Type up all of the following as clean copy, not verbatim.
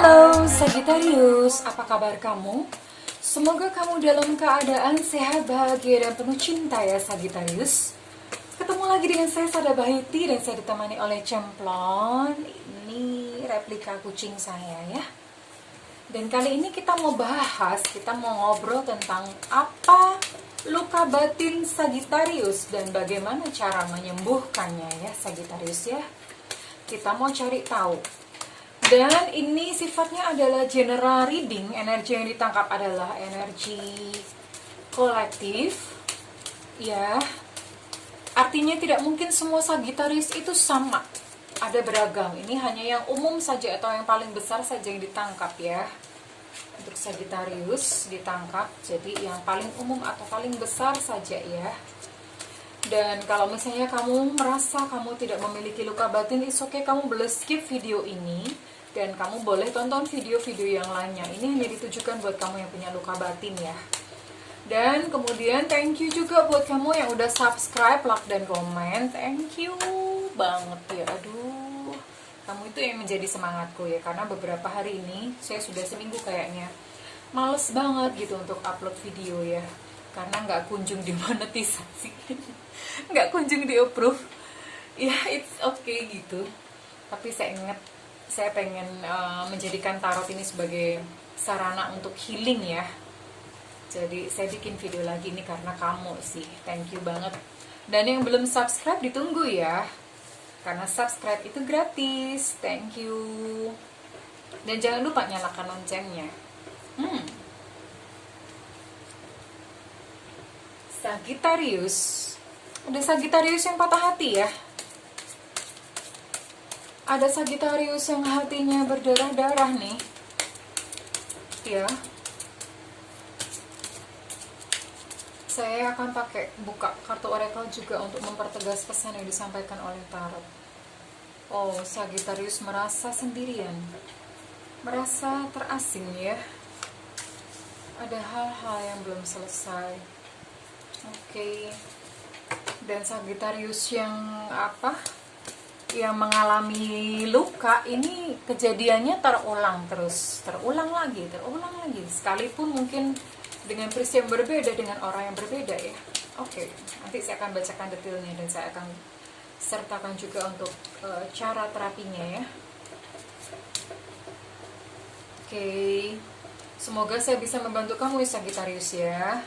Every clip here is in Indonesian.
Halo Sagittarius, apa kabar kamu? Semoga kamu dalam keadaan sehat, bahagia, dan penuh cinta ya Sagittarius. Ketemu lagi dengan saya Sada Bahiti dan saya ditemani oleh Cemplon. Ini replika kucing saya ya. Dan kali ini kita mau ngobrol tentang apa luka batin Sagittarius dan bagaimana cara menyembuhkannya ya Sagittarius ya. Kita mau cari tahu. Dan ini sifatnya adalah general reading. Energi yang ditangkap adalah energi kolektif. Ya. Artinya tidak mungkin semua Sagittarius itu sama. Ada beragam. Ini hanya yang umum saja atau yang paling besar saja yang ditangkap ya. Untuk Sagittarius ditangkap. Jadi yang paling umum atau paling besar saja ya. Dan kalau misalnya kamu merasa kamu tidak memiliki luka batin, it's okay, kamu boleh skip video ini. Dan kamu boleh tonton video-video yang lainnya. Ini hanya ditujukan buat kamu yang punya luka batin ya. Dan kemudian thank you juga buat kamu yang udah subscribe, like, dan komen. Thank you banget ya. Aduh, kamu itu yang menjadi semangatku ya. Karena beberapa hari ini, saya sudah seminggu kayaknya males banget gitu untuk upload video ya. Karena nggak kunjung dimonetisasi. Nggak kunjung di approve. Ya, it's okay gitu. Tapi saya pengen menjadikan tarot ini sebagai sarana untuk healing ya. Jadi saya bikin video lagi ini karena kamu sih. Thank you banget. Dan yang belum subscribe ditunggu ya. Karena subscribe itu gratis. Thank you. Dan jangan lupa nyalakan loncengnya. Sagittarius. Ada Sagittarius yang patah hati ya. Ada Sagittarius yang hatinya berdarah-darah nih. Ya. Saya akan pakai buka kartu oracle juga untuk mempertegas pesan yang disampaikan oleh tarot. Oh, Sagittarius merasa sendirian. Merasa terasing ya. Ada hal-hal yang belum selesai. Oke. Dan Sagittarius yang yang mengalami luka ini kejadiannya terulang lagi sekalipun mungkin dengan peristiwa yang berbeda, dengan orang yang berbeda ya. Oke, nanti saya akan bacakan detailnya dan saya akan sertakan juga untuk cara terapinya ya. Oke, semoga saya bisa membantu kamu Sagittarius ya.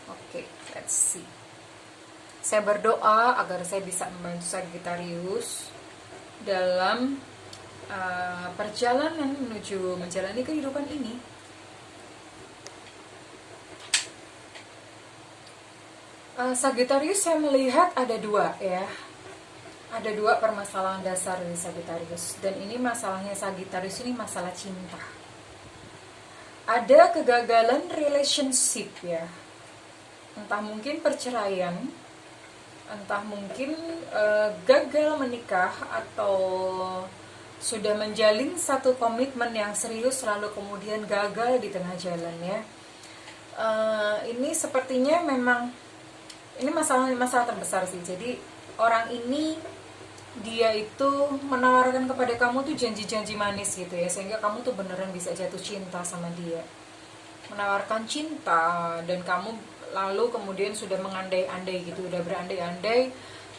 Oke, let's see. Saya berdoa agar saya bisa membantu Sagittarius dalam perjalanan menuju menjalani kehidupan ini. Sagittarius saya melihat ada dua ya. Ada dua permasalahan dasar dari Sagittarius. Dan ini masalahnya Sagittarius ini masalah cinta. Ada kegagalan relationship ya. Entah mungkin perceraian, entah mungkin gagal menikah, atau sudah menjalin satu komitmen yang serius lalu kemudian gagal di tengah jalan ya. Ini sepertinya memang ini masalah terbesar sih. Jadi orang ini dia itu menawarkan kepada kamu tuh janji-janji manis gitu ya, sehingga kamu tuh beneran bisa jatuh cinta sama dia. Menawarkan cinta dan kamu lalu kemudian sudah mengandai-andai gitu, udah berandai-andai,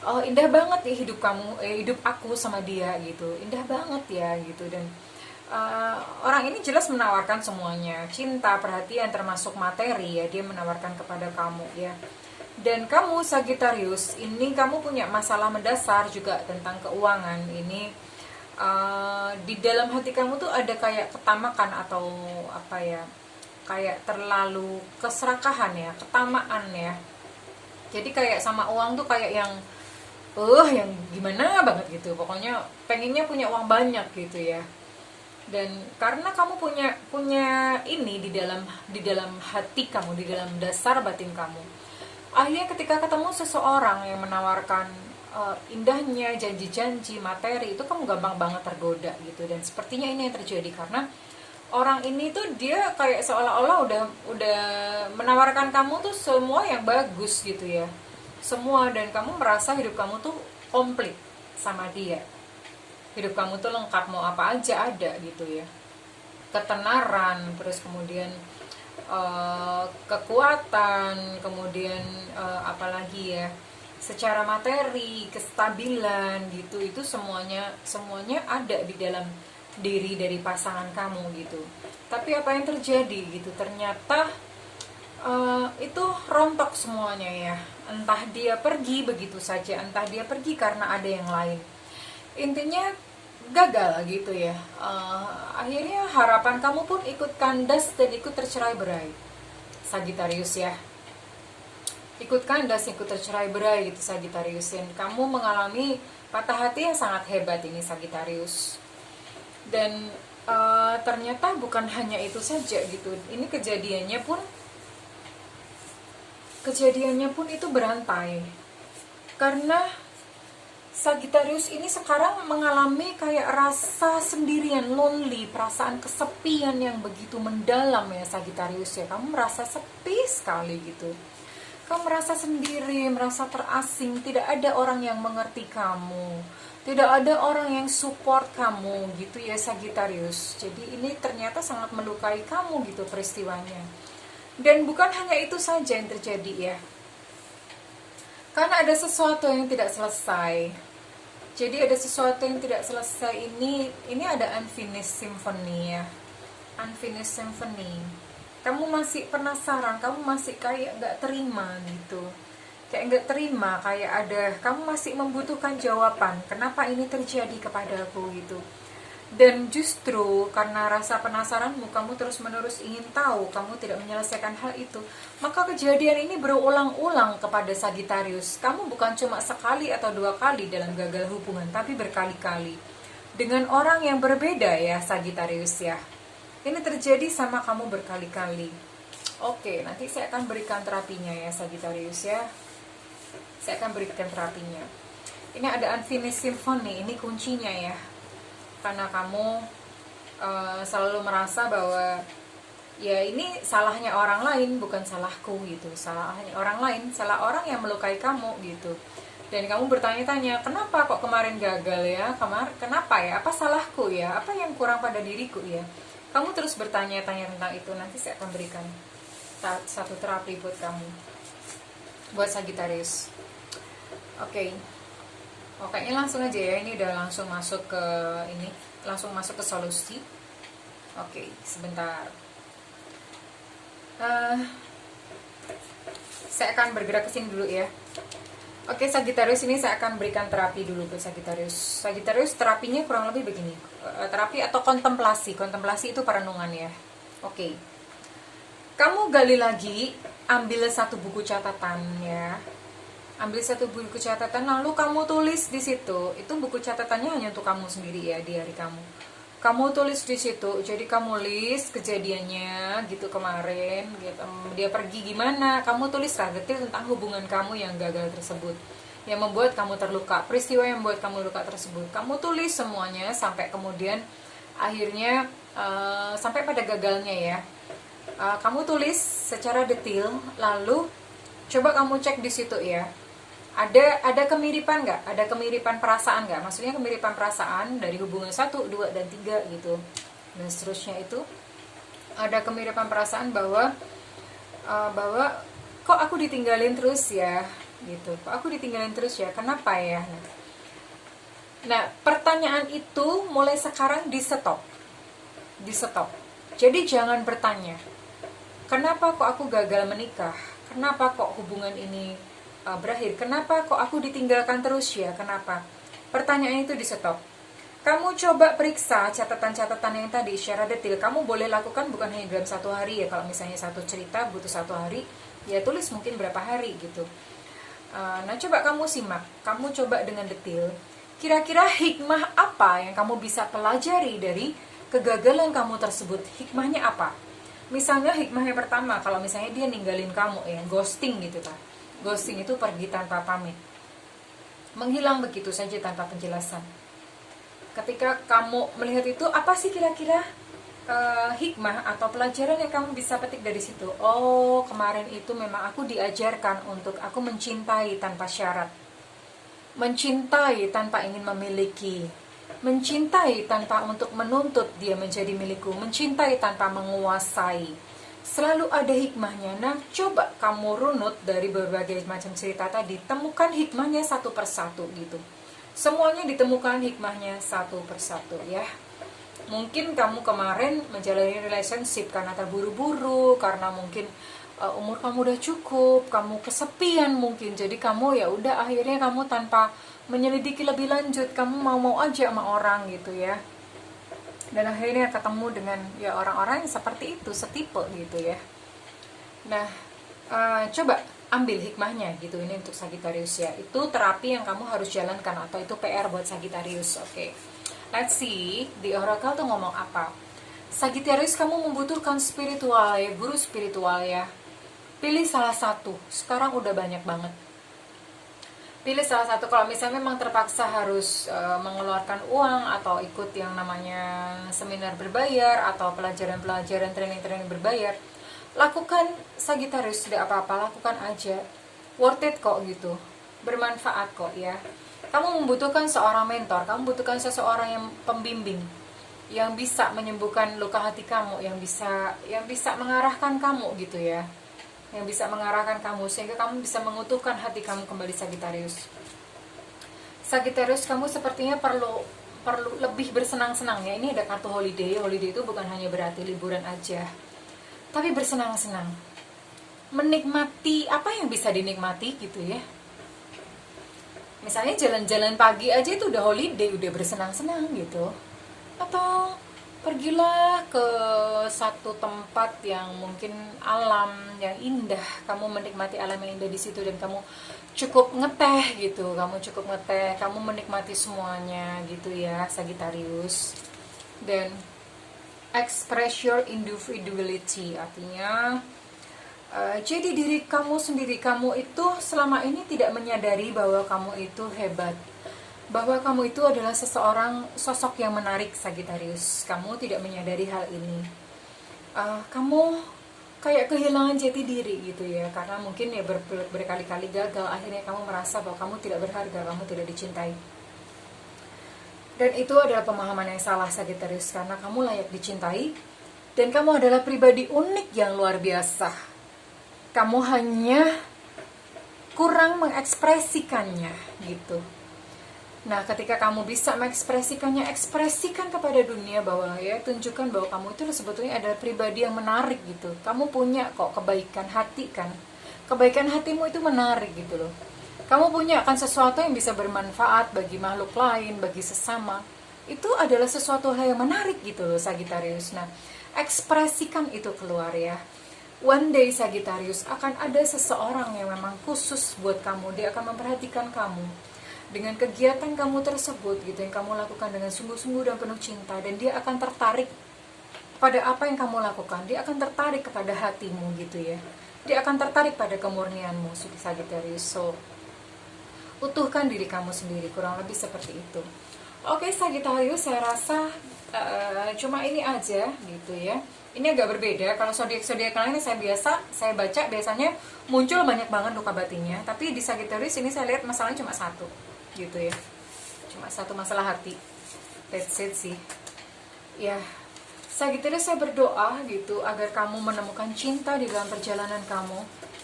oh indah banget ya hidup aku sama dia gitu, indah banget ya gitu. Dan orang ini jelas menawarkan semuanya, cinta, perhatian, termasuk materi ya, dia menawarkan kepada kamu ya. Dan kamu Sagittarius ini kamu punya masalah mendasar juga tentang keuangan ini. Di dalam hati kamu tuh ada kayak ketamakan atau apa ya, kayak terlalu keserakahan ya, ketamaan ya. Jadi kayak sama uang tuh kayak yang gimana banget gitu. Pokoknya pengennya punya uang banyak gitu ya. Dan karena kamu punya ini di dalam hati kamu, di dalam dasar batin kamu. Akhirnya ketika ketemu seseorang yang menawarkan indahnya janji-janji materi, itu kamu gampang banget tergoda gitu. Dan sepertinya ini yang terjadi karena orang ini tuh dia kayak seolah-olah udah menawarkan kamu tuh semua yang bagus gitu ya, semua, dan kamu merasa hidup kamu tuh komplit sama dia. hidup kamu tuh lengkap, mau apa aja ada gitu ya. ketenaran, terus kemudian kekuatan, kemudian apalagi ya, secara materi, kestabilan gitu, itu semuanya ada di dalam diri dari pasangan kamu gitu. Tapi apa yang terjadi gitu, ternyata itu rontok semuanya ya. Entah dia pergi begitu saja, entah dia pergi karena ada yang lain. Intinya gagal gitu ya. Akhirnya harapan kamu pun ikut kandas dan ikut tercerai berai, Sagittarius ya. Ikut kandas, ikut tercerai berai gitu, Sagittarius. Dan kamu mengalami patah hati yang sangat hebat ini, Sagittarius. Dan ternyata bukan hanya itu saja gitu. Ini kejadiannya pun itu berantai. Karena Sagittarius ini sekarang mengalami kayak rasa sendirian, lonely, perasaan kesepian yang begitu mendalam ya, Sagittarius ya. Kamu merasa sepi sekali gitu. Kamu merasa sendiri, merasa terasing, tidak ada orang yang mengerti kamu, tidak ada orang yang support kamu gitu ya, Sagittarius. Jadi ini ternyata sangat melukai kamu gitu peristiwanya. Dan bukan hanya itu saja yang terjadi ya, karena ada sesuatu yang tidak selesai. Jadi ada sesuatu yang tidak selesai, ini ada unfinished symphony ya. Unfinished symphony. Kamu masih penasaran, kamu masih kayak gak terima gitu. Kayak gak terima, kayak ada, kamu masih membutuhkan jawaban. Kenapa ini terjadi kepadaku gitu. Dan justru karena rasa penasaranmu, kamu terus-menerus ingin tahu, kamu tidak menyelesaikan hal itu, maka kejadian ini berulang-ulang kepada Sagittarius. Kamu bukan cuma sekali atau dua kali dalam gagal hubungan, tapi berkali-kali dengan orang yang berbeda ya, Sagittarius ya. Ini terjadi sama kamu berkali-kali. Oke, nanti saya akan berikan terapinya ya, Sagittarius ya. Saya akan berikan terapinya. Ini ada unfinished symphony, ini kuncinya ya. Karena kamu selalu merasa bahwa ya ini salahnya orang lain, bukan salahku gitu. Salahnya orang lain, salah orang yang melukai kamu gitu. Dan kamu bertanya-tanya, kenapa kok kemarin gagal ya? Kenapa ya? Apa salahku ya? Apa yang kurang pada diriku ya? Kamu terus bertanya-tanya tentang itu. Nanti saya akan berikan satu terapi buat kamu, buat Sagittarius. Oke. Kayaknya langsung aja ya, ini udah langsung masuk ke langsung masuk ke solusi. Oke, sebentar. Saya akan bergerak ke sini dulu ya. Oke, Sagittarius, ini saya akan berikan terapi dulu ke Sagittarius. Sagittarius, terapinya kurang lebih begini. Terapi atau kontemplasi. Kontemplasi itu perenungan ya. Oke. Kamu gali lagi, ambil satu buku catatan ya. Ambil satu buku catatan, lalu kamu tulis di situ. Itu buku catatannya hanya untuk kamu sendiri ya, di hari kamu. Kamu tulis di situ. Jadi kamu list kejadiannya gitu kemarin, gitu. Dia pergi gimana? Kamu tulislah detail tentang hubungan kamu yang gagal tersebut, yang membuat kamu terluka, peristiwa yang membuat kamu luka tersebut. Kamu tulis semuanya sampai kemudian akhirnya sampai pada gagalnya ya. Kamu tulis secara detail, lalu coba kamu cek di situ ya. Ada kemiripan nggak? Ada kemiripan perasaan nggak? Maksudnya kemiripan perasaan dari hubungan 1, 2, dan 3 gitu. Dan seterusnya itu. Ada kemiripan perasaan bahwa kok aku ditinggalin terus ya? Gitu. Kok aku ditinggalin terus ya? Kenapa ya? Nah, pertanyaan itu mulai sekarang di stop. Jadi jangan bertanya, kenapa kok aku gagal menikah? Kenapa kok hubungan ini berakhir? Kenapa kok aku ditinggalkan terus ya? Kenapa? Pertanyaan itu di stop. Kamu coba periksa catatan-catatan yang tadi secara detail. Kamu boleh lakukan bukan hanya dalam satu hari ya. Kalau misalnya satu cerita butuh satu hari, ya tulis mungkin berapa hari gitu. Nah, coba kamu simak. Kamu coba dengan detail. Kira-kira hikmah apa yang kamu bisa pelajari dari kegagalan kamu tersebut? Hikmahnya apa? Misalnya hikmah yang pertama, kalau misalnya dia ninggalin kamu ya, ghosting gitu kan. Ghosting itu pergi tanpa pamit, menghilang begitu saja tanpa penjelasan. Ketika kamu melihat itu, apa sih kira-kira hikmah atau pelajaran yang kamu bisa petik dari situ? Oh, kemarin itu memang aku diajarkan untuk aku mencintai tanpa syarat, mencintai tanpa ingin memiliki, Mencintai tanpa untuk menuntut dia menjadi milikku, mencintai tanpa menguasai. Selalu ada hikmahnya. Nah, coba kamu runut dari berbagai macam cerita tadi, temukan hikmahnya satu persatu gitu. Semuanya ditemukan hikmahnya satu persatu ya. Mungkin kamu kemarin menjalani relationship karena terburu-buru, karena mungkin umur kamu udah cukup, kamu kesepian mungkin, jadi kamu ya udah akhirnya kamu tanpa menyelidiki lebih lanjut, kamu mau aja sama orang gitu ya, dan akhirnya ketemu dengan ya orang-orang yang seperti itu, setipe gitu ya. Nah, coba ambil hikmahnya gitu, ini untuk Sagittarius ya, itu terapi yang kamu harus jalankan atau itu PR buat Sagittarius. Oke, let's see di oracle tuh ngomong apa. Sagittarius, kamu membutuhkan spiritual ya, guru spiritual ya. Pilih salah satu, sekarang udah banyak banget. Pilih salah satu, kalau misalnya memang terpaksa harus mengeluarkan uang atau ikut yang namanya seminar berbayar atau pelajaran-pelajaran, training-training berbayar, lakukan Sagittarius, tidak apa-apa, lakukan aja. Worth it kok gitu, bermanfaat kok ya. Kamu membutuhkan seorang mentor, kamu membutuhkan seseorang yang pembimbing, yang bisa menyembuhkan luka hati kamu, yang bisa mengarahkan kamu gitu ya, yang bisa mengarahkan kamu sehingga kamu bisa mengutuhkan hati kamu kembali. Sagittarius, kamu sepertinya perlu lebih bersenang-senang ya. Ini ada kartu holiday. Holiday itu bukan hanya berarti liburan aja, tapi bersenang-senang, menikmati apa yang bisa dinikmati gitu ya. Misalnya jalan-jalan pagi aja itu udah holiday, udah bersenang-senang gitu. Atau pergilah ke satu tempat yang mungkin alam yang indah, kamu menikmati alam yang indah di situ dan kamu cukup ngeteh gitu, kamu menikmati semuanya gitu ya Sagittarius. Dan express your individuality, artinya jadi diri kamu sendiri. Kamu itu selama ini tidak menyadari bahwa kamu itu hebat, bahwa kamu itu adalah sosok yang menarik Sagittarius. Kamu tidak menyadari hal ini. Kamu kayak kehilangan jati diri gitu ya, karena mungkin ya berkali-kali gagal. Akhirnya kamu merasa bahwa kamu tidak berharga, kamu tidak dicintai. Dan itu adalah pemahaman yang salah Sagittarius, karena kamu layak dicintai dan kamu adalah pribadi unik yang luar biasa. Kamu hanya kurang mengekspresikannya gitu. Nah, ketika kamu bisa mengekspresikannya, ekspresikan kepada dunia bahwa ya, tunjukkan bahwa kamu itu sebetulnya adalah pribadi yang menarik gitu. Kamu punya kok kebaikan hati kan. Kebaikan hatimu itu menarik gitu loh. Kamu punya kan sesuatu yang bisa bermanfaat bagi makhluk lain, bagi sesama. Itu adalah sesuatu hal yang menarik gitu loh Sagittarius. Nah, ekspresikan itu keluar ya. One day Sagittarius, akan ada seseorang yang memang khusus buat kamu. Dia akan memperhatikan kamu dengan kegiatan kamu tersebut gitu, yang kamu lakukan dengan sungguh-sungguh dan penuh cinta, dan dia akan tertarik pada apa yang kamu lakukan. Dia akan tertarik kepada hatimu gitu ya. Dia akan tertarik pada kemurnianmu Sagittarius. So, utuhkan diri kamu sendiri, kurang lebih seperti itu. Oke Sagittarius, saya rasa cuma ini aja gitu ya. Ini agak berbeda. Kalau zodiak lainnya saya baca biasanya muncul banyak banget luka batinnya, tapi di Sagittarius ini saya lihat masalahnya cuma satu gitu ya, cuma satu masalah hati. That's it sih ya. Sagittarius, saya berdoa gitu agar kamu menemukan cinta di dalam perjalanan kamu,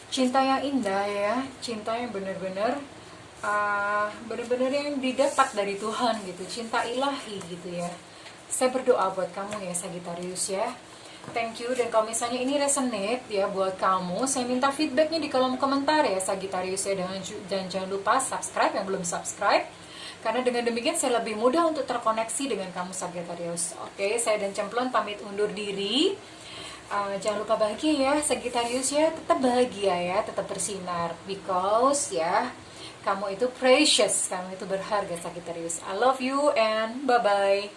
cinta yang indah ya, cinta yang benar-benar yang didapat dari Tuhan gitu, cinta ilahi gitu ya. Saya berdoa buat kamu ya Sagittarius ya. Thank you. Dan kalau misalnya ini resonate ya buat kamu, saya minta feedbacknya di kolom komentar ya Sagittarius ya. Dan jangan lupa subscribe yang belum subscribe, karena dengan demikian saya lebih mudah untuk terkoneksi dengan kamu Sagittarius. Oke, saya dan Cemplon pamit undur diri. Jangan lupa bahagia ya Sagittarius ya, tetap bahagia ya, tetap bersinar, because ya kamu itu precious, kamu itu berharga Sagittarius. I love you and bye bye.